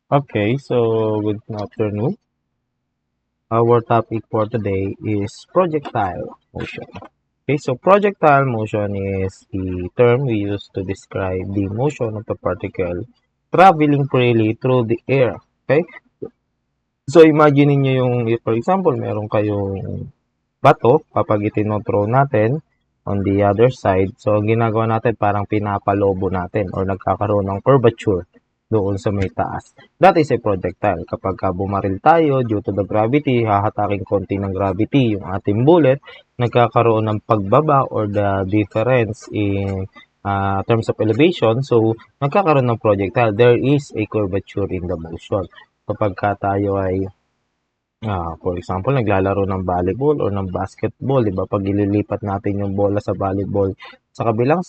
Okay, so good afternoon. Our topic for today is projectile motion. Okay, so projectile motion is the term we use to describe the motion of a particle traveling freely through the air. Okay, so imagine niyo yung, for example, meron kayong bato kapag itinotro natin on the other side. So, ang ginagawa natin parang pinapalobo natin or nagkakaroon ng curvature doon sa may taas. That is a projectile. Kapag bumaril tayo due to the gravity, hahataking konti ng gravity yung ating bullet, nagkakaroon ng pagbaba or the difference in terms of elevation. So, nagkakaroon ng projectile. There is a curvature in the motion. Kapag tayo ay for example, naglalaro ng volleyball or ng basketball, 'di ba? Pag ililipat natin yung bola sa volleyball sa kabilang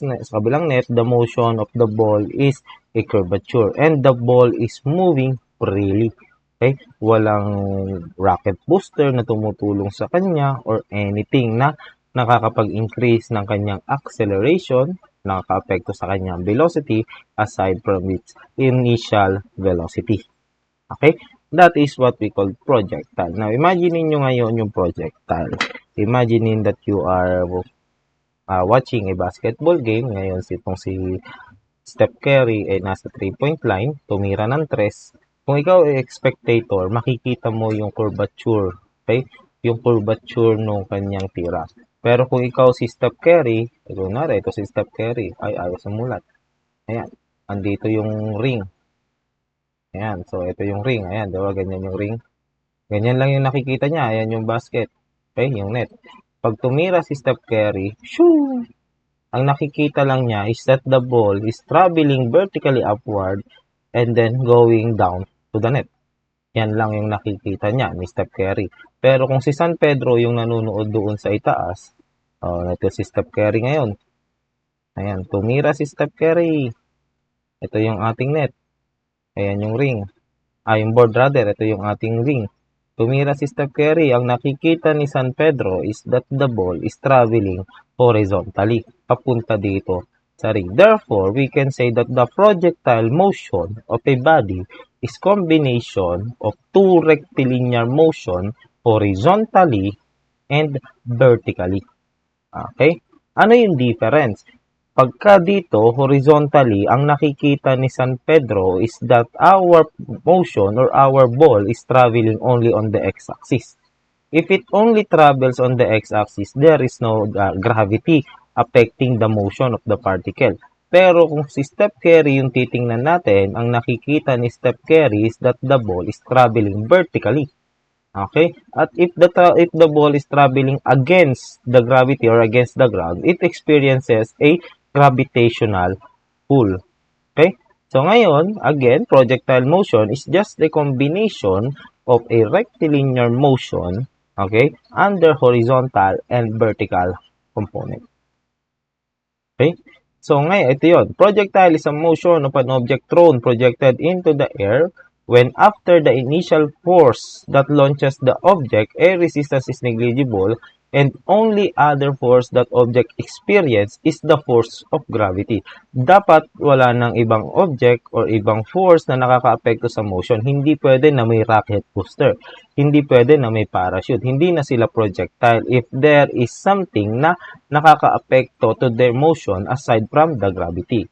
net, the motion of the ball is a curvature and the ball is moving freely. Okay? Walang rocket booster na tumutulong sa kanya or anything na nakakapag-increase ng kanyang acceleration, nakakaapekto sa kanyang velocity aside from its initial velocity. Okay? That is what we call projectile. Now, imagine niyo ngayon yung projectile. Imagine that you are watching a basketball game. Ngayon, si Steph Curry ay nasa 3-point line, tumira ng tres. Kung ikaw ay spectator, makikita mo yung curvature. Okay? Yung curvature ng kanyang tira. Pero kung ikaw si Steph Curry, kunwari, ito si Steph Curry, ay ayaw sumulat. Ayan, andito yung ring. Ayan, so ito yung ring. Ayan, diba? Ganyan yung ring. Ganyan lang yung nakikita niya. Ayan yung basket. Okay, yung net. Pag tumira si Steph Curry, shoo! Ang nakikita lang niya is that the ball is traveling vertically upward and then going down to the net. Yan lang yung nakikita niya ni Steph Curry. Pero kung si San Pedro yung nanonood doon sa itaas, ito si Steph Curry ngayon. Ayan, tumira si Steph Curry. Ito yung ating net. Ayan yung ring. Yung board rather, ito yung ating ring. Tumira si Steph Curry, ang nakikita ni San Pedro is that the ball is traveling horizontally, papunta dito sa ring. Therefore, we can say that the projectile motion of a body is combination of two rectilinear motion horizontally and vertically. Okay? Ano yung difference? Pagka dito, horizontally, ang nakikita ni San Pedro is that our motion or our ball is traveling only on the x-axis. If it only travels on the x-axis, there is no gravity affecting the motion of the particle. Pero kung si Steph Curry yung titingnan natin, ang nakikita ni Steph Curry is that the ball is traveling vertically. Okay? At if the ball is traveling against the gravity or against the ground, it experiences a gravitational pull. Okay? So ngayon, again, projectile motion is just the combination of a rectilinear motion, okay, under horizontal and vertical component. Okay? So ngayon, ito yun. Projectile is a motion of an object thrown projected into the air when after the initial force that launches the object, air resistance is negligible and only other force that object experience is the force of gravity. Dapat wala ng ibang object or ibang force na nakakaapekto sa motion. Hindi pwede na may rocket booster. Hindi pwede na may parachute. Hindi na sila projectile if there is something na nakakaapekto to their motion aside from the gravity.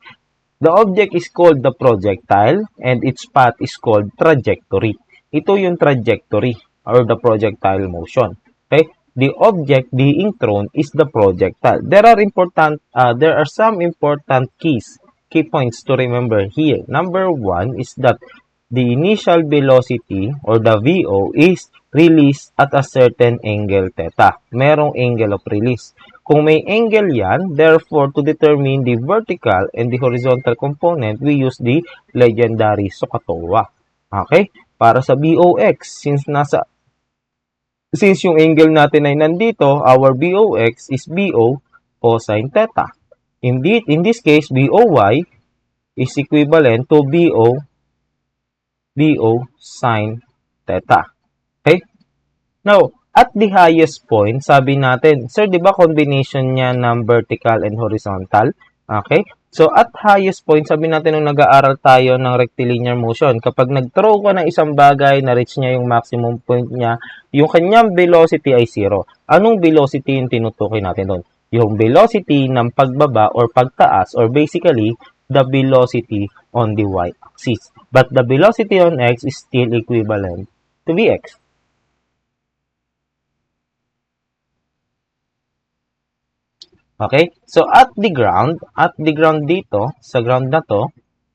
The object is called the projectile and its path is called trajectory. Ito yung trajectory or the projectile motion. Okay? The object being thrown is the projectile. There are some important key points to remember here. Number one is that the initial velocity or the VO is released at a certain angle theta. Merong angle of release. Kung may angle yan, therefore, to determine the vertical and the horizontal component, we use the legendary SOHCAHTOA. Okay? Para sa BOX, since yung angle natin ay nandito, our BOX is BO cosine theta. Indeed, in this case, BOY is equivalent to BO sine theta. Okay? Now, at the highest point, sabi natin, sir, di ba combination niya ng vertical and horizontal? Okay? So, at highest point, sabi natin nung nag-aaral tayo ng rectilinear motion, kapag nag-throw ka ng isang bagay, na-reach niya yung maximum point niya, yung kanyang velocity ay 0. Anong velocity yung tinutukoy natin doon? Yung velocity ng pagbaba or pagtaas, or basically, the velocity on the y-axis. But the velocity on x is still equivalent to vx. Okay? So, at the ground dito, sa ground na to,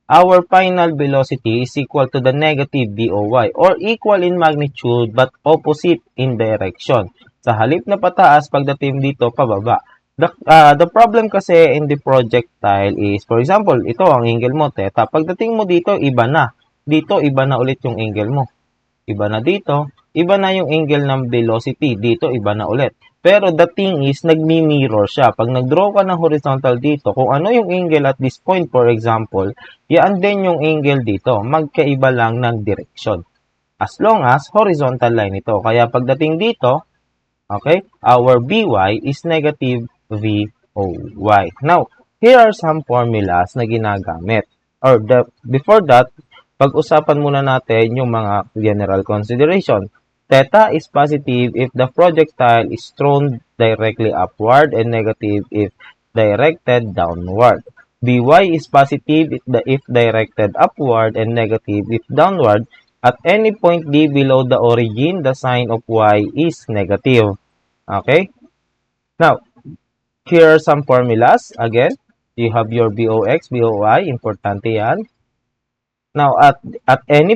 our final velocity is equal to the negative VOY or equal in magnitude but opposite in direction. Sa halip na pataas, pagdating dito, pababa. The problem kasi in the projectile is, for example, ito ang angle mo, theta. Pagdating mo dito, iba na. Dito, iba na ulit yung angle mo. Iba na dito, iba na yung angle ng velocity. Dito, iba na ulit. Pero the thing is, nagmi-mirror siya. Pag nag-draw ka ng horizontal dito, kung ano yung angle at this point, for example, yan din yung angle dito. Magkaiba lang ng direction. As long as horizontal line ito. Kaya pagdating dito, okay, our By is negative Voy. Now, here are some formulas na ginagamit. Or before that, pag-usapan muna natin yung mga general consideration. Theta is positive if the projectile is thrown directly upward and negative if directed downward. By is positive if directed upward and negative if downward. At any point D below the origin, the sign of Y is negative. Okay? Now, here are some formulas. Again, you have your BOX, BOY, importante yan. Now, at any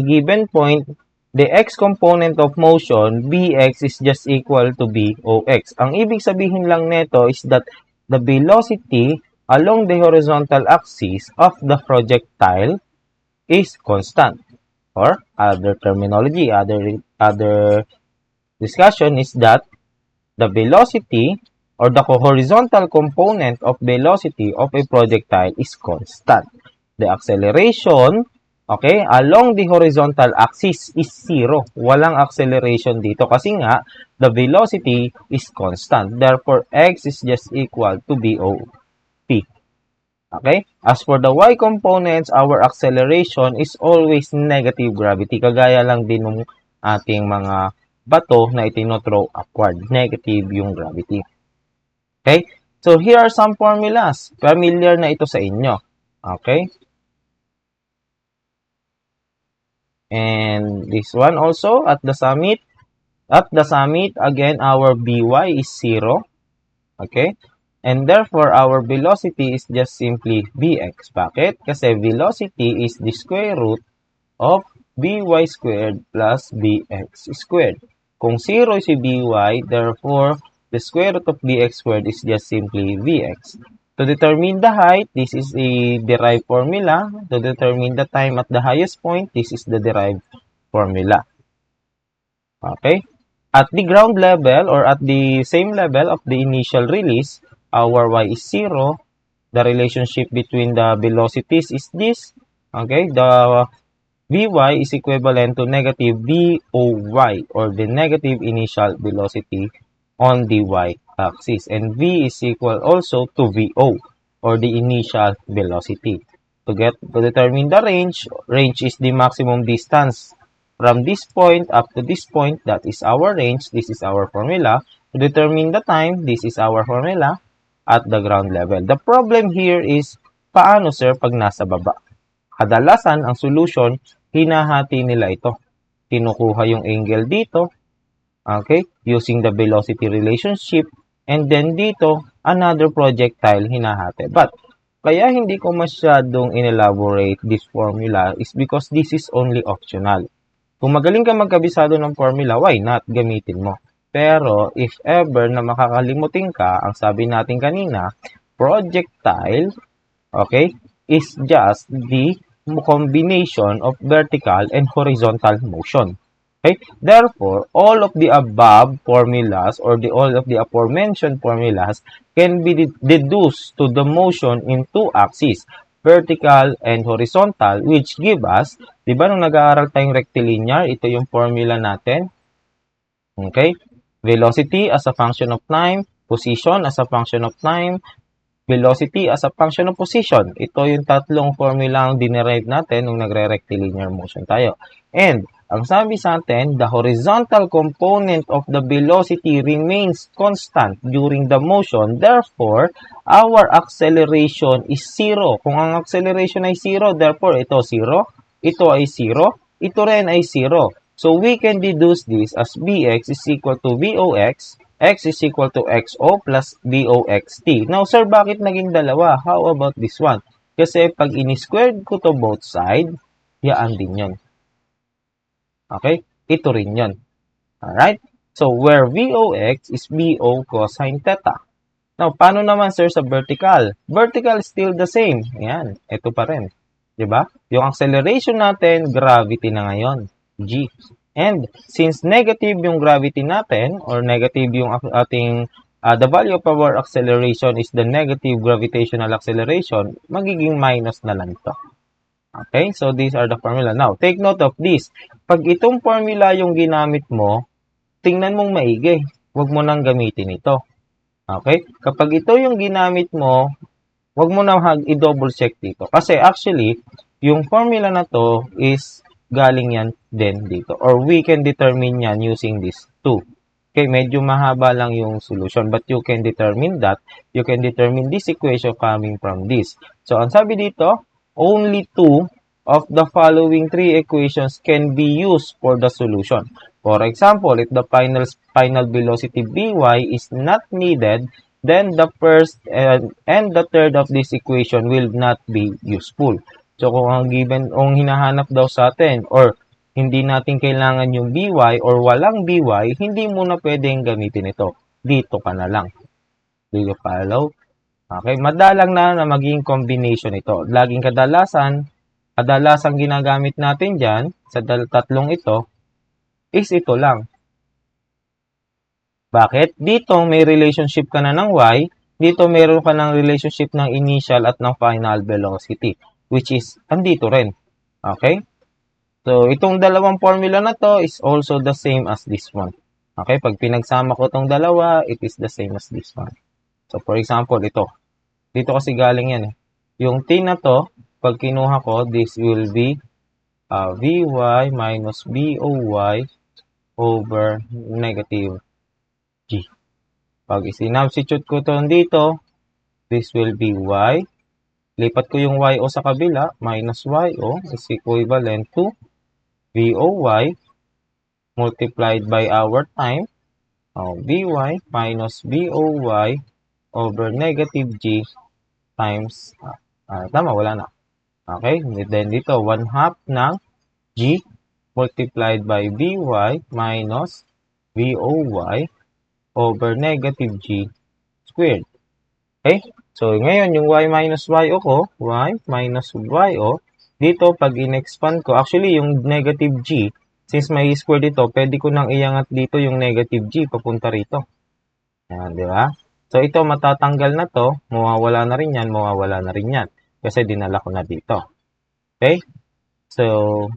given point, the x component of motion, Bx, is just equal to Box. Ang ibig sabihin lang nito is that the velocity along the horizontal axis of the projectile is constant. Or other terminology, other discussion is that the velocity or the horizontal component of velocity of a projectile is constant. The acceleration, okay, along the horizontal axis is 0. Walang acceleration dito kasi nga, the velocity is constant. Therefore, x is just equal to BOP. Okay? As for the y components, our acceleration is always negative gravity. Kagaya lang din ng ating mga bato na itinothrow upward. Negative yung gravity. Okay? So, here are some formulas. Familiar na ito sa inyo. Okay? And this one also, at the summit, again, our By is 0. Okay? And therefore, our velocity is just simply Bx. Bakit? Kasi velocity is the square root of By squared plus Bx squared. Kung 0 si By, therefore, the square root of Bx squared is just simply Vx. To determine the height, this is a derived formula. To determine the time at the highest point, this is the derived formula. Okay? At the ground level or at the same level of the initial release, our y is 0. The relationship between the velocities is this. Okay? The Vy is equivalent to negative Voy or the negative initial velocity on the y-axis. And V is equal also to Vo or the initial velocity. To determine the range is the maximum distance from this point up to this point. That is our range. This is our formula. To determine the time, this is our formula at the ground level. The problem here is, paano sir pag nasa baba? Kadalasan, ang solution, hinahati nila ito. Kinukuha yung angle dito, okay, using the velocity relationship, and then dito, another projectile hinahati. But, kaya hindi ko masyadong in-elaborate this formula is because this is only optional. Kung magaling ka magkabisado ng formula, why not? Gamitin mo. Pero, if ever na makakalimutin ka, ang sabi natin kanina, projectile, okay, is just the combination of vertical and horizontal motion. Okay? Therefore, all of the above formulas or all of the aforementioned formulas can be deduced to the motion in two axes, vertical and horizontal, which give us, di ba nung nag-aaral tayong rectilinear, ito yung formula natin. Okay? Velocity as a function of time, position as a function of time, velocity as a function of position. Ito yung tatlong formula ang dinerive natin nung nagre-rectilinear motion tayo. And, ang sabi sa atin, the horizontal component of the velocity remains constant during the motion. Therefore, our acceleration is 0. Kung ang acceleration ay 0, therefore, ito 0, ito ay 0, ito rin ay 0. So, we can deduce this as Bx is equal to Vox, x is equal to xo plus Voxt. Now, sir, bakit naging dalawa? How about this one? Kasi pag in-squared ko to both side, yaan din yun. Okay? Ito rin yun. Alright? So, where Vox is Bo cosine theta. Now, paano naman, sir, sa vertical? Vertical is still the same. Ayan, ito pa rin. Diba? Yung acceleration natin, gravity na ngayon. G. And since negative yung gravity natin, or negative yung ating, the value of our acceleration is the negative gravitational acceleration, magiging minus na lang to. Okay? So, these are the formula. Now, take note of this. Pag itong formula yung ginamit mo, tingnan mong maigi. Huwag mo nang gamitin ito. Okay? Kapag ito yung ginamit mo, huwag mo na i-double check dito. Kasi actually, yung formula na to is galing yan din dito. Or we can determine yan using this 2. Okay, medyo mahaba lang yung solution. But you can determine that. You can determine this equation coming from this. So, ang sabi dito, only 2 of the following 3 equations can be used for the solution. For example, if the final velocity By is not needed, then the first and the third of this equation will not be useful. So, kung ang given, kung hinahanap daw sa atin, or hindi natin kailangan yung By, or walang By, hindi mo na pwedeng gamitin ito. Dito ka na lang. Do you follow? Okay, madalang na maging combination ito. Laging kadalasan ginagamit natin dyan, sa tatlong ito, is ito lang. Bakit? Dito may relationship ka na ng Y, dito meron ka ng relationship ng initial at ng final velocity, which is andito rin. Okay? So, itong dalawang formula na to is also the same as this one. Okay? Pag pinagsama ko itong dalawa, it is the same as this one. So, for example, ito. Dito kasi galing yan. Yung t na to, pag kinuha ko, this will be Vy minus Boy over negative G. Pag isinubstitute ko ito dito, this will be Y. Lipat ko yung YO sa kabila, minus YO is equivalent to VOY multiplied by our time, Vy minus VOY over negative G times, tama, wala na. Okay, then dito, 1/2 ng G multiplied by Vy minus VOY over negative G squared. Okay? So, ngayon, yung y minus yo ko, y minus yo, dito, pag in-expand ko, actually, yung negative g, since may square dito, pwede ko nang iangat dito yung negative g, papunta rito. Ayan, di ba? So, ito, matatanggal na to, mawawala na rin yan, mawawala na rin yan. Kasi dinala ko na dito. Okay? So,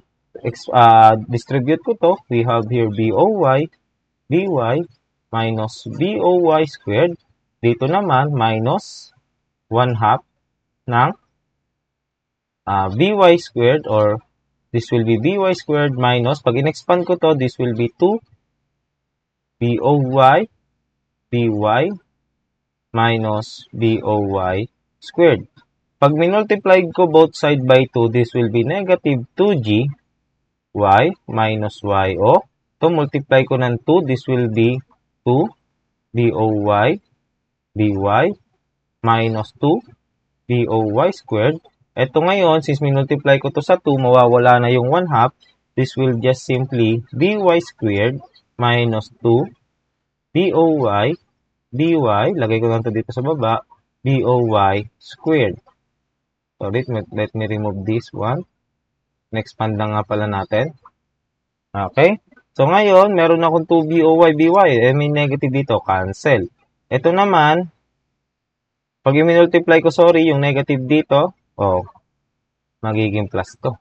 distribute ko to, we have here Boy, By, minus Boy squared, dito naman, minus 1/2 ng By squared, or this will be By squared minus, pag in-expand ko to, this will be 2 Boy, By minus Boy squared. Pag minultiply ko both side by 2, this will be negative 2G Y minus Yo. To multiply ko ng 2, this will be 2 Boy By minus 2 Boy squared. Ito ngayon, since minultiply ko to sa 2, mawawala na yung 1/2. This will just simply By squared minus 2 Boy By, lagay ko lang to dito sa baba, Boy squared. So, let me remove this one. Expand na nga pala natin. Okay? So, ngayon, meron akong 2 Boy By. May negative dito. Cancel. Ito naman, pag i-multiply ko, yung negative dito, magiging plus to.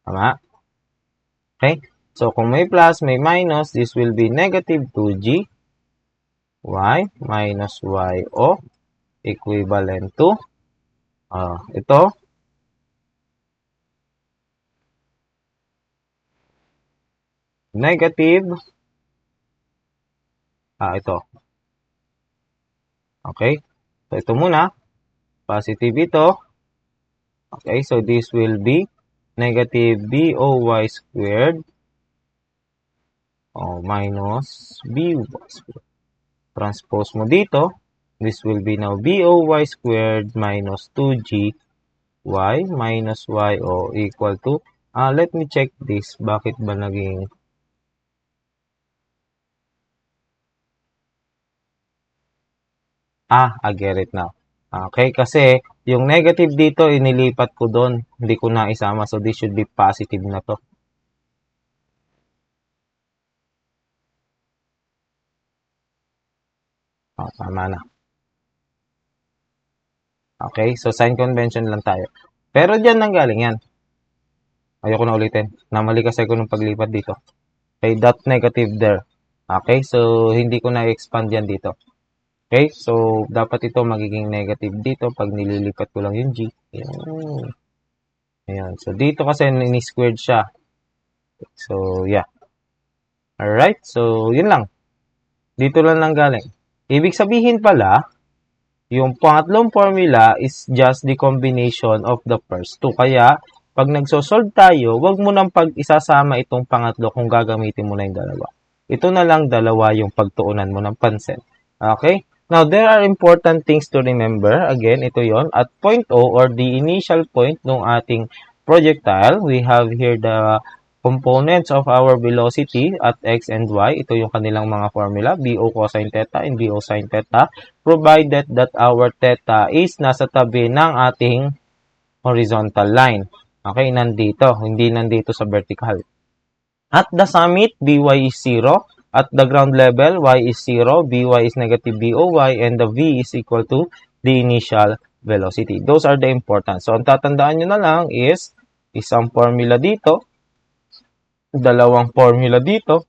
Tama? Okay? So, kung may plus, may minus, this will be negative 2G Y minus Yo equivalent to ito negative ito. Okay? So ito muna, positive ito. Okay, so this will be negative BOY squared minus BY squared. Transpose mo dito, this will be now BOY squared minus 2GY minus YO equal to, let me check this. Bakit ba naging I get it now. Okay, kasi yung negative dito, inilipat ko doon. Hindi ko na isama. So, this should be positive na to. Tama na. Okay, so sign convention lang tayo. Pero dyan nanggaling yan. Ayoko na ulitin. Namali kasi ako nung paglipat dito. Okay, dot negative there. Okay, so hindi ko na-expand yan dito. Okay, so dapat ito magiging negative dito pag nililipat ko lang yung G. Ayan. So dito kasi ni-squared siya. So yeah. Alright, so yun lang. Dito lang nanggaling. Ibig sabihin pala, yung pangatlong formula is just the combination of the first two. Kaya, pag nagsosolve tayo, wag mo nang pag-isasama itong pangatlo kung gagamitin mo na yung dalawa. Ito na lang dalawa yung pagtuunan mo ng pansin. Okay? Now, there are important things to remember. Again, ito yon. At point O or the initial point ng ating projectile, we have here the components of our velocity at x and y. Ito yung kanilang mga formula, BO cosine theta and BO sine theta, provided that our theta is nasa tabi ng ating horizontal line. Okay, nandito, hindi nandito sa vertical. At the summit, BY is 0. At the ground level, y is 0, by is negative BOY, and the v is equal to the initial velocity. Those are the important. So, ang tatandaan nyo na lang is isang formula dito, dalawang formula dito.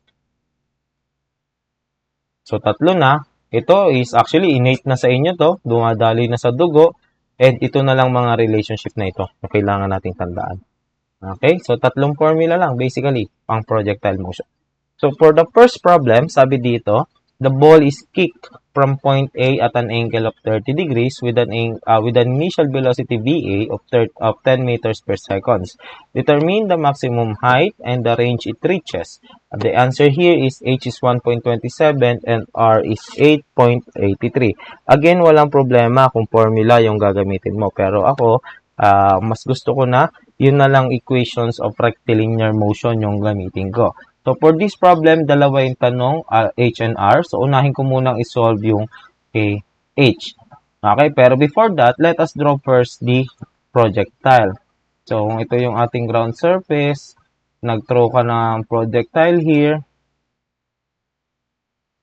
So, tatlo na. Ito is actually innate na sa inyo to. Dumadali na sa dugo. And ito na lang mga relationship na ito na kailangan nating tandaan. Okay? So, tatlong formula lang basically pang projectile motion. So, for the first problem, sabi dito, the ball is kicked from point A at an angle of 30 degrees with an initial velocity VA of 10 meters per second. Determine the maximum height and the range it reaches. The answer here is H is 1.27 and R is 8.83. Again, walang problema kung formula yung gagamitin mo. Pero ako, mas gusto ko na yun na lang equations of rectilinear motion yung gamitin ko. So, for this problem, dalawa yung tanong, H and R. So, unahin ko munang isolve yung H. Okay, pero before that, let us draw first the projectile. So, ito yung ating ground surface. Nag-throw ka ng projectile here.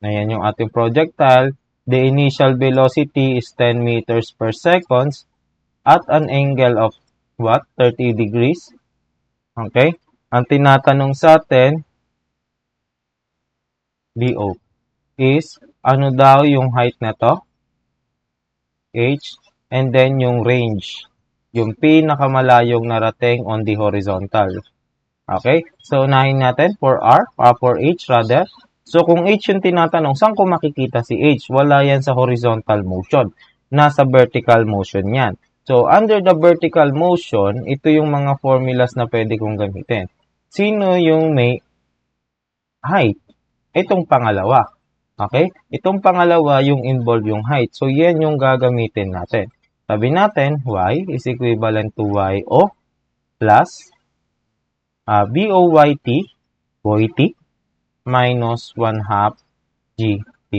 Ayan yung ating projectile. The initial velocity is 10 meters per second at an angle of what? 30 degrees. Okay? Ang tinatanong sa atin, BO, is ano daw yung height na to? H. And then yung range. Yung pinakamalayong narating on the horizontal. Okay? So, unahin natin for R, for H rather. So, kung H yung tinatanong, saan ko makikita si H? Wala yan sa horizontal motion. Nasa vertical motion yan. So, under the vertical motion, ito yung mga formulas na pwede kong gamitin. Sino yung may height? Itong pangalawa. Okay? Itong pangalawa, yung involve yung height. So, yan yung gagamitin natin. Sabi natin, y is equivalent to yo plus BOYT, YT, minus 1/2 GT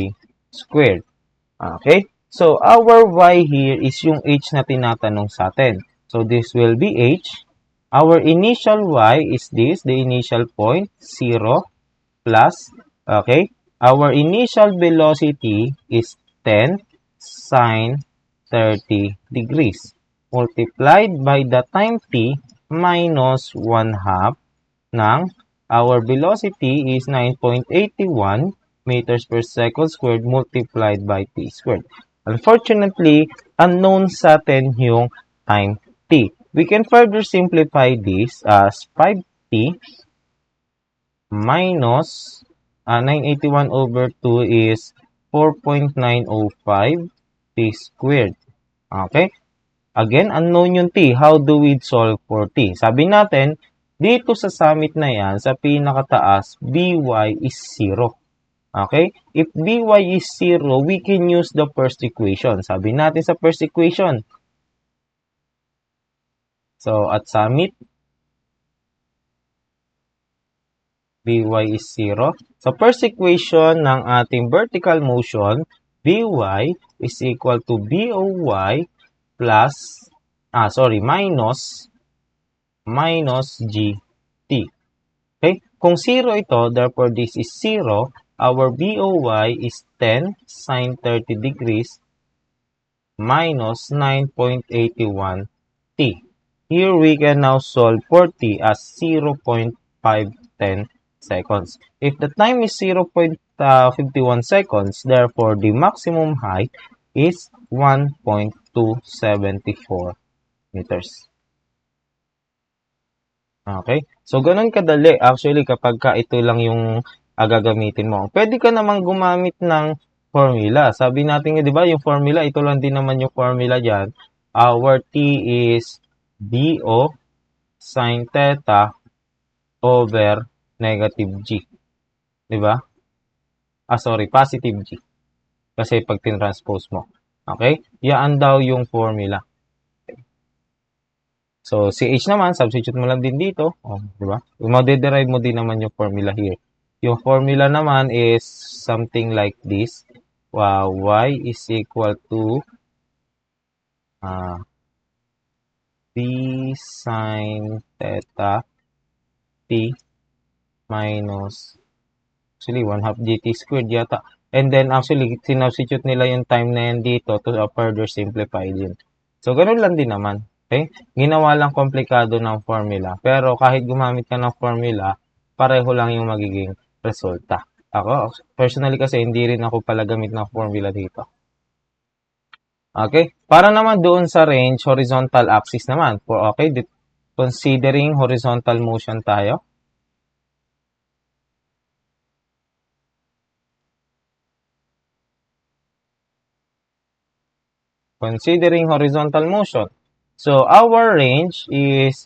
squared. Okay? So, our y here is yung h na tinatanong sa atin. So, this will be h. Our initial y is this, the initial point, 0, plus, okay? Our initial velocity is 10 sine 30 degrees multiplied by the time t minus 1/2 ng our velocity is 9.81 meters per second squared multiplied by t squared. Unfortunately, unknown sa atin yung time t. We can further simplify this as 5t minus 981 over 2 is 4.905 t squared. Okay? Again, unknown yung t. How do we solve for t? Sabi natin, dito sa summit na yan, sa pinakataas, by is 0. Okay? If by is 0, we can use the first equation. Sabi natin sa first equation. So, at summit, by is 0. Sa first equation ng ating vertical motion, by is equal to boy plus, minus gt. Okay? Kung 0 ito, therefore this is 0. Our BOY is 10 sine 30 degrees minus 9.81 t. Here we can now solve for t as 0.510 seconds. If the time is 0.51 seconds, therefore the maximum height is 1.274 meters. Okay? So, ganun kadali. Actually, kapag ito lang yung gagamitin mo. Pwede ka namang gumamit ng formula. Sabi natin, di ba, yung formula, ito lang din naman yung formula dyan. Our t is do sine theta over negative g. Di ba? Positive g. Kasi pag tinranspose mo. Okay? Yan daw yung formula. So, CH naman, substitute mo lang din dito. Di ba? Made-derive mo din naman yung formula here. Yung formula naman is something like this. Y is equal to d sine theta t minus actually 1/2 gt squared yata. And then actually, sinubstitute nila yung time na yan dito to further simplify din. So, ganun lang din naman. Okay? Ginawa lang komplikado ng formula. Pero kahit gumamit ka ng formula, pareho lang yung magiging resulta. Ako, personally kasi, hindi rin ako pala gamit ng formula dito. Okay? Para naman doon sa range, horizontal axis naman. Okay? Considering horizontal motion tayo. Considering horizontal motion. So, our range is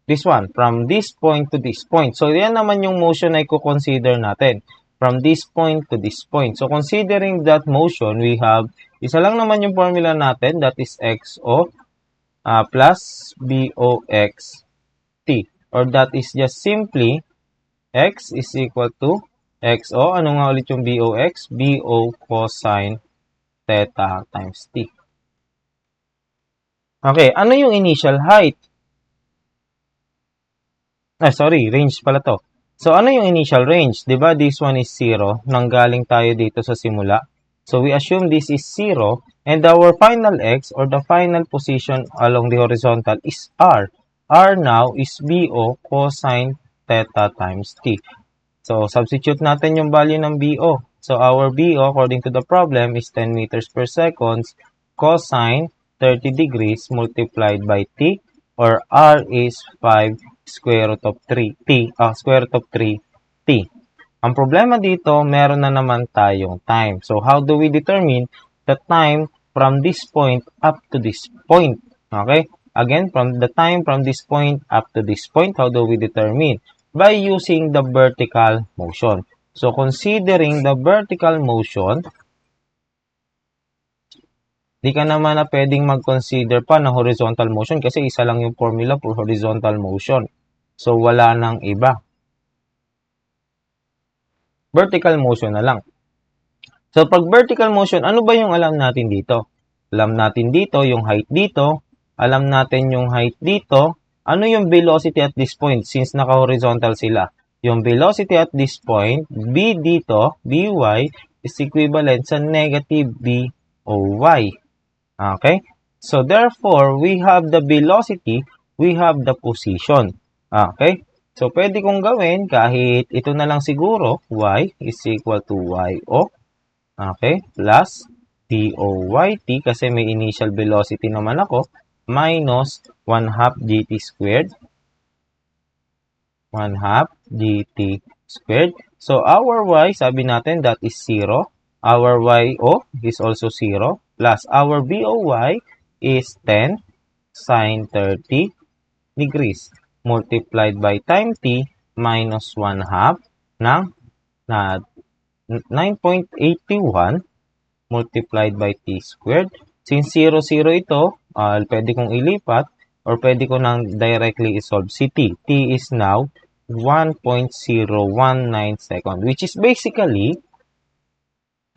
this one, from this point to this point. So, yan naman yung motion na i-consider natin. From this point to this point. So, considering that motion, we have, isa lang naman yung formula natin, that is XO plus BOX T. Or that is just simply X is equal to XO. Ano nga ulit yung BOX? BO cosine theta times T. Okay, ano yung initial height? Range pala to. So, ano yung initial range? Diba, this one is 0. Nanggaling tayo dito sa simula. So, we assume this is 0. And our final x, or the final position along the horizontal, is r. R now is BO cosine theta times t. So, substitute natin yung value ng BO. So, our BO, according to the problem, is 10 meters per second cosine 30 degrees multiplied by t, or r is 5 square root of 3t. Ang problema dito, meron na naman tayong time. So, how do we determine the time from this point up to this point? Okay? Again, from the time from this point up to this point, how do we determine? By using the vertical motion. So, considering the vertical motion, di ka naman na pwedeng mag-consider pa ng horizontal motion kasi isa lang yung formula for horizontal motion. So, wala nang iba. Vertical motion na lang. So, pag vertical motion, ano ba yung alam natin dito? Alam natin dito, yung height dito. Alam natin yung height dito. Ano yung velocity at this point since naka-horizontal sila? Yung velocity at this point, B dito, By, is equivalent sa negative BOY. Okay? So, therefore, we have the velocity, we have the position. Okay? So, pwede kong gawin kahit ito na lang siguro, y is equal to yo. Okay? Plus doyt, kasi may initial velocity naman ako, minus 1/2 gt squared. 1/2 gt squared. So, our y, sabi natin, that is 0. Our yo is also 0. Plus, our boy is 10 sine 30 degrees multiplied by time t minus 1/2 ng 9.81 multiplied by t squared. Since 0, 0 ito, pwede kong ilipat or pwede ko nang directly isolve si t. T is now 1.019 second, which is basically,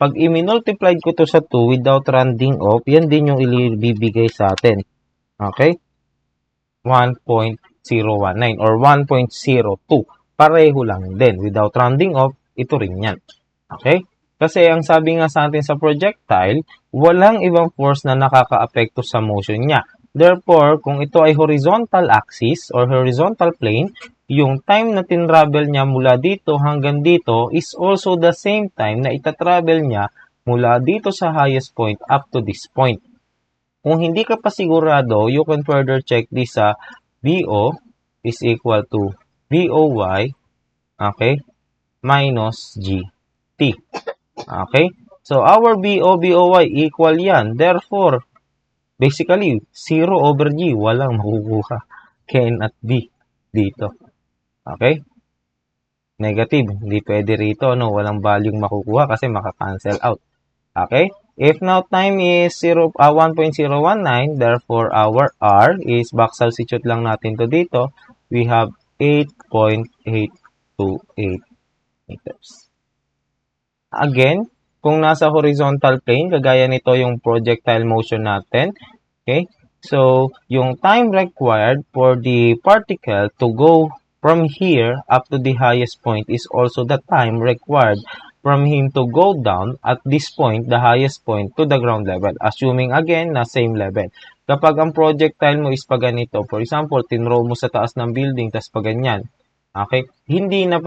pag i-multiply ko to sa 2 without rounding off, yan din yung ibibigay sa atin. Okay? 1.019 or 1.02. Pareho lang din. Without rounding off, ito rin yan. Okay? Kasi ang sabi nga sa atin sa projectile, walang ibang force na nakaka-apekto sa motion niya. Therefore, kung ito ay horizontal axis or horizontal plane, yung time na tinravel niya mula dito hanggang dito is also the same time na itatravel niya mula dito sa highest point up to this point. Kung hindi ka pa sigurado, you can further check this sa BO is equal to BOY, okay, minus GT. Okay? So, our BO, BOY equal yan. Therefore, basically, 0 over G, walang makukuha. K at B dito. Okay? Negative. Hindi pwede rito, no? Walang value makukuha kasi maka-cancel out. Okay? If now time is 1.019, therefore our R is back substitute lang natin to dito. We have 8.828 meters. Again, kung nasa horizontal plane, kagaya nito yung projectile motion natin. Okay? So, yung time required for the particle to go from here up to the highest point is also the time required from him to go down at this point, the highest point, to the ground level. Assuming again na same level. Kapag ang projectile mo is pa ganito, for example, tinrow mo sa taas ng building, tas pa ganyan. Okay? Hindi na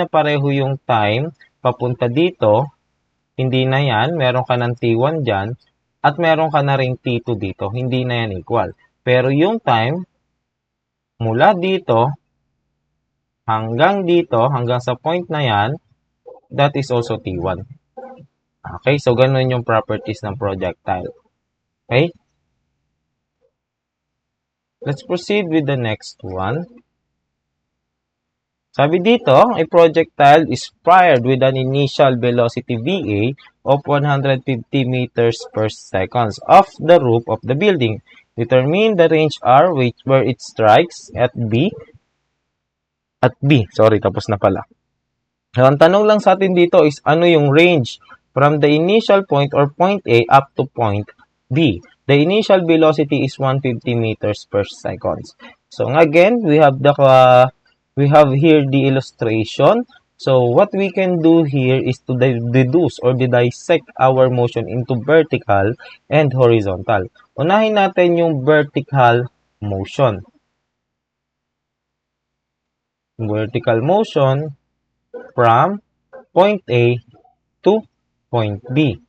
pareho yung time papunta dito. Hindi na yan. Meron ka ng T1 dyan. At meron ka na ring T2 dito. Hindi na yan equal. Pero yung time, mula dito, hanggang dito, hanggang sa point na yan, that is also T1. Okay? So, ganun yung properties ng projectile. Okay? Let's proceed with the next one. Sabi dito, a projectile is fired with an initial velocity VA of 150 meters per second off the roof of the building. Determine the range R where it strikes at B. Sorry, tapos na pala. So, ang tanong lang sa atin dito is ano yung range from the initial point or point A up to point B. The initial velocity is 150 meters per second. So, again, we have here the illustration. So, what we can do here is to deduce or dissect our motion into vertical and horizontal. Unahin natin yung vertical motion. Vertical motion from point A to point B.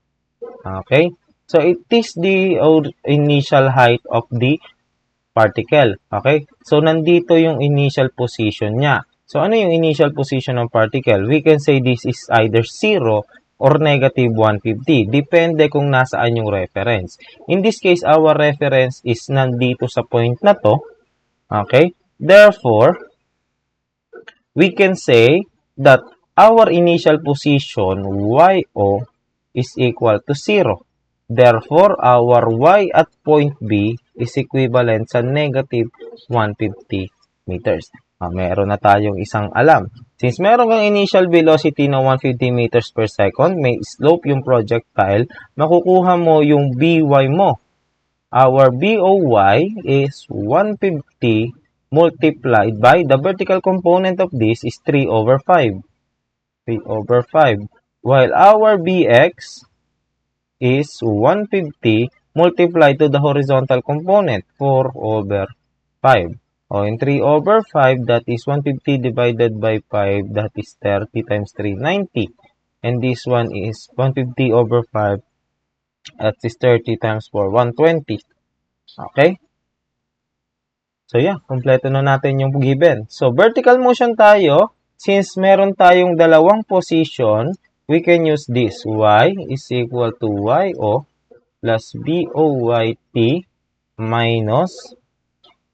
Okay? So, it is the initial height of the particle. Okay? So, nandito yung initial position niya. So, ano yung initial position ng particle? We can say this is either 0 or negative 150. Depende kung nasaan yung reference. In this case, our reference is nandito sa point na to. Okay? Therefore, we can say that our initial position, YO, is equal to 0. Therefore, our Y at point B is equivalent sa negative 150 meters. Meron na tayong isang alam. Since meron kang initial velocity na 150 meters per second, may slope yung projectile, makukuha mo yung BY mo. Our BOY is 150 multiplied by the vertical component of this is 3 over 5. 3 over 5. While our BX is 150 multiplied to the horizontal component, 4 over 5. In 3 over 5, that is 150 divided by 5, that is 30 times 3, 90. And this one is 150 over 5 That is 30 times 4, 120. Okay? So, yeah, kompleto na natin yung given. So, vertical motion tayo. Since meron tayong dalawang position, we can use this. Y is equal to YO plus BOYT minus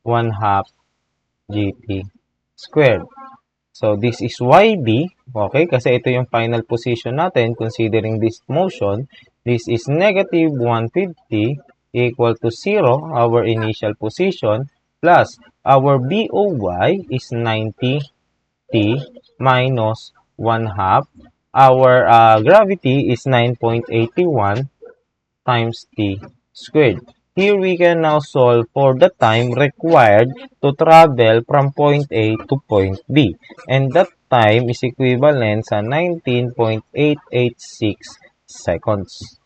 1/2 GT squared. So, this is YB. Okay, kasi ito yung final position natin considering this motion. This is negative 150 equal to 0, our initial position, plus our BOY is 90T minus 1/2. Our gravity is 9.81 times T squared. Here we can now solve for the time required to travel from point A to point B. And that time is equivalent sa 19.886 seconds.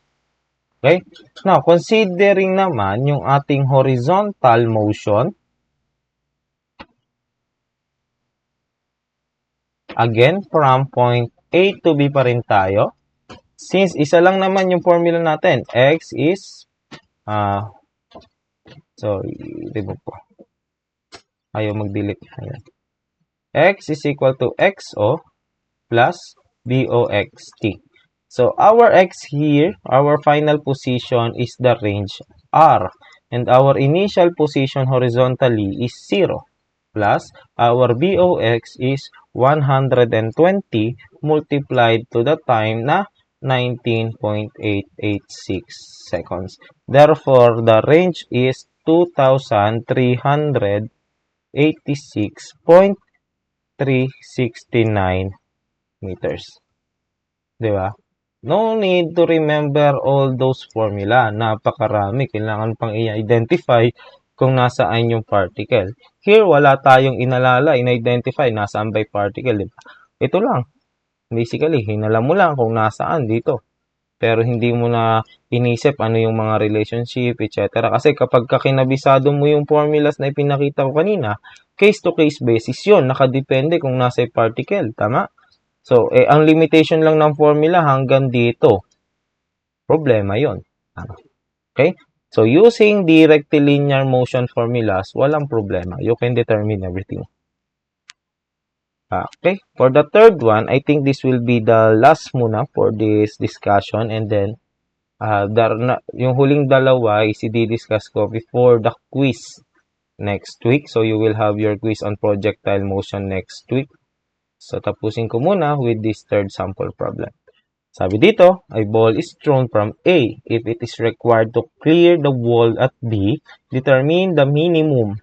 Okay? Now, considering naman yung ating horizontal motion, again, from point A to B pa rin tayo. Since isa lang naman yung formula natin, x is, sorry, remove ko. Ayaw mag-delete. Ayan. X is equal to XO plus BOXT. So, our X here, our final position is the range R. And our initial position horizontally is 0. Plus, our BOX is 120 multiplied to the time na 19.886 seconds. Therefore, the range is 2,386.369 meters. Diba? No need to remember all those formula. Napakarami. Kailangan pang i-identify kung nasaan yung particle. Here, wala tayong inalala, in-identify, nasaan ba yung particle. Diba? Ito lang. Basically, hinala mo lang kung nasaan dito. Pero hindi mo na inisip ano yung mga relationship, etc. Kasi kapag kinabisado mo yung formulas na ipinakita ko kanina, case-to-case basis yun. Nakadepende kung nasa yung particle. Tama? So, ang limitation lang ng formula hanggang dito. Problema yon. Okay? So, using the rectilinear motion formulas, walang problema. You can determine everything. Okay? For the third one, I think this will be the last muna for this discussion. And then, yung huling dalawa is i-discuss ko before the quiz next week. So, you will have your quiz on projectile motion next week. So, tapusin ko muna with this third sample problem. Sabi dito, a ball is thrown from A. If it is required to clear the wall at B, determine the minimum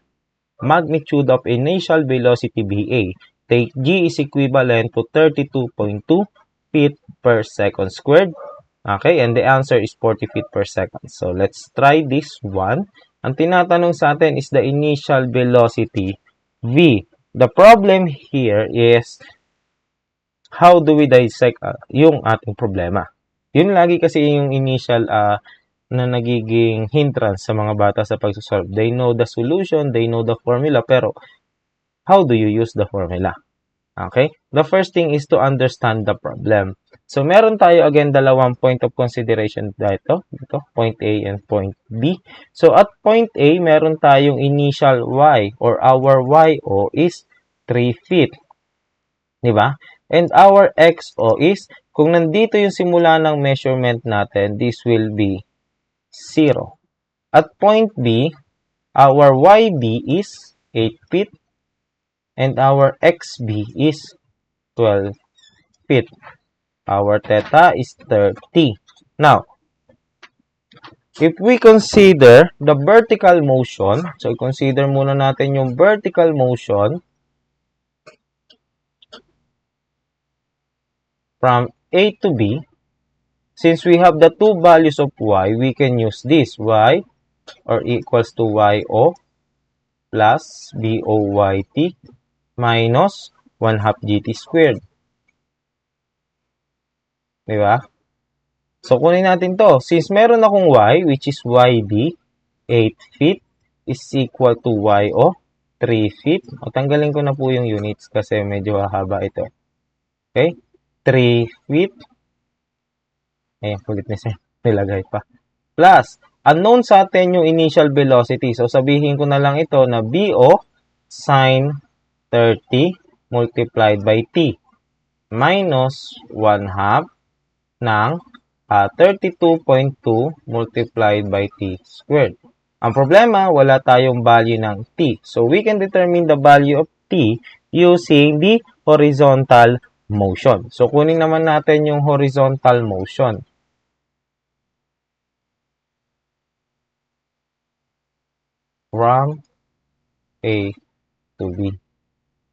magnitude of initial velocity BA. Take G is equivalent to 32.2 feet per second squared. Okay, and the answer is 40 feet per second. So, let's try this one. Ang tinatanong sa atin is the initial velocity V. The problem here is how do we dissect yung ating problema. Yun lagi kasi yung initial na nagiging hindrance sa mga bata sa pagsosolve. They know the solution, they know the formula, pero how do you use the formula? Okay? The first thing is to understand the problem. So, meron tayo again dalawang point of consideration dito, point A and point B. So, at point A, meron tayong initial Y or our YO is 3 feet. Diba? And our XO is, kung nandito yung simula ng measurement natin, this will be 0. At point B, our YB is 8 feet. And our XB is 12 feet. Our theta is 30. Now, if we consider the vertical motion, so consider muna natin yung vertical motion from A to B. Since we have the two values of Y, we can use this. Y or equals to YO plus BOYT minus 1/2 GT squared. Diba? So, kunin natin to. Since meron akong Y, which is YB, 8 feet, is equal to YO, 3 feet. O, tanggalin ko na po yung units kasi medyo haba ito. Okay? 3 feet. Ayan, kulit na siya. Nilagay pa. plus unknown sa atin yung initial velocity. So, sabihin ko na lang ito na BO sine 30 multiplied by t minus 1/2 ng 32.2 multiplied by t squared. Ang problema, wala tayong value ng t. So, we can determine the value of t using the horizontal motion. So, kunin naman natin yung horizontal motion. From A to B.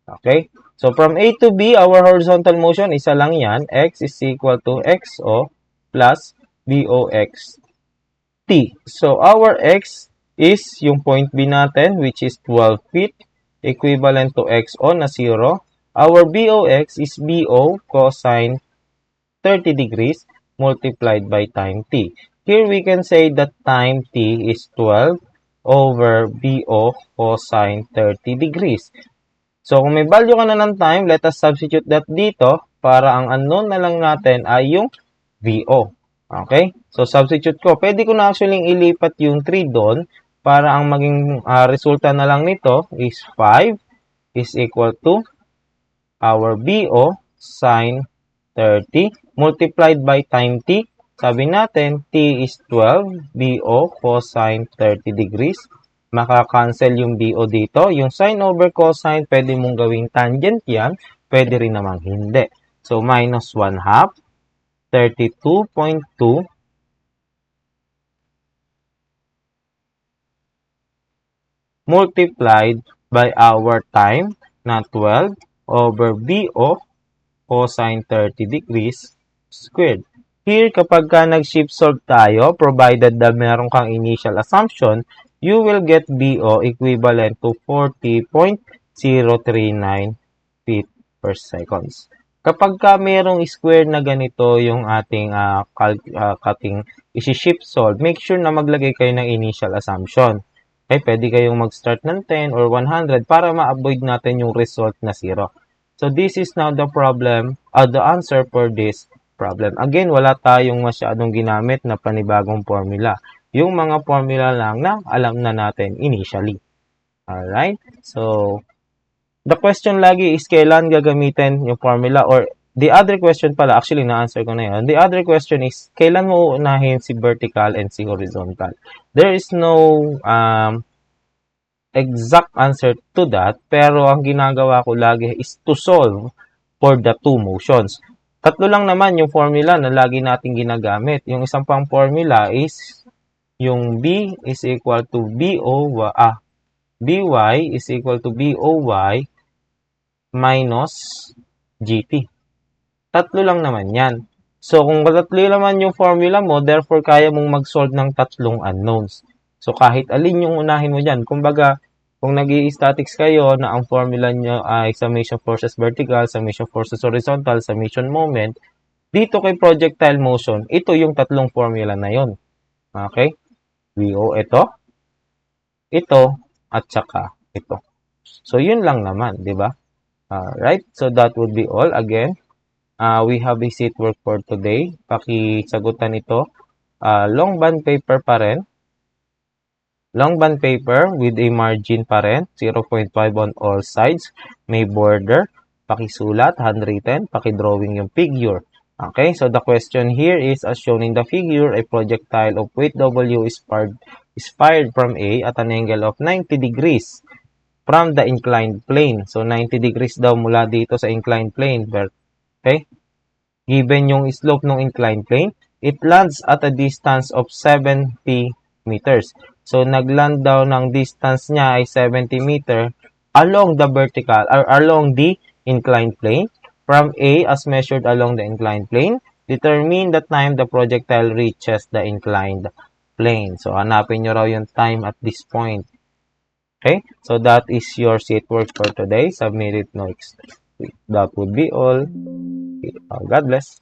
Okay? So, from A to B, our horizontal motion, isa lang yan. X is equal to XO plus BOX T. So, our X is yung point B natin, which is 12 feet, equivalent to XO na 0. Our BOX is BO cosine 30 degrees multiplied by time T. Here we can say that time T is 12 over BO cosine 30 degrees. So, kung may value ka na ng time, let us substitute that dito para ang unknown na lang natin ay yung VO. Okay? So, substitute ko. Pwede ko na actually ilipat yung 3 doon para ang maging resulta na lang nito is 5 is equal to our BO sine 30 multiplied by time T. Sabi natin, T is 12, BO cosine 30 degrees. Makakancel yung BO dito. Yung sine over cosine, pwede mong gawing tangent yan. Pwede rin namang hindi. So, minus 1/2, 32.2 multiplied by our time na 12 over BO cosine 30 degrees squared. Here, kapag ka nag-shift solve tayo, provided na meron kang initial assumption, you will get BO equivalent to 40.039 feet per seconds. Kapag ka merong square na ganito yung ating isi-shift solve, make sure na maglagay kayo ng initial assumption. Okay, pwede kayong mag-start ng 10 or 100 para ma-avoid natin yung result na 0. So, this is now the problem, the answer for this problem. Again, wala tayong masyadong ginamit na panibagong formula. Yung mga formula lang na alam na natin initially. Alright? So, the question lagi is kailan gagamitin yung formula or the other question pala, actually na-answer ko na yun. The other question is kailan mo uunahin si vertical and si horizontal. There is no exact answer to that, pero ang ginagawa ko lagi is to solve for the two motions. Tatlo lang naman yung formula na lagi nating ginagamit. Yung isang pang formula is yung B is equal to BY is equal to BOY minus GT. Tatlo lang naman yan. So, kung tatlo naman yung formula mo, therefore, kaya mong mag-solve ng tatlong unknowns. So, kahit alin yung unahin mo dyan. Kumbaga, kung nag-i-statics kayo na ang formula nyo ay summation forces vertical, summation forces horizontal, summation moment, dito kay projectile motion, ito yung tatlong formula na yon. Okay? VO ito, at saka ito. So, yun lang naman, di ba? Alright, so that would be all. Again, we have a seat work for today. Pakisagutan ito. Long band paper pa rin. Long band paper with a margin pa rin. 0.5 on all sides. May border. Pakisulat, handwritten. Pakidrawing yung figure. Okay, so the question here is, as shown in the figure, a projectile of weight W is fired from A at an angle of 90 degrees from the inclined plane. So, 90 degrees daw mula dito sa inclined plane. Okay? Given yung slope ng inclined plane, it lands at a distance of 70 meters. So, nagland daw ng distance niya ay 70 meter along the vertical or along the inclined plane. From A as measured along the inclined plane, determine the time the projectile reaches the inclined plane. So, hanapin nyo raw yung time at this point. Okay? So, that is your sheet work for today. Submit it next week. That would be all. God bless.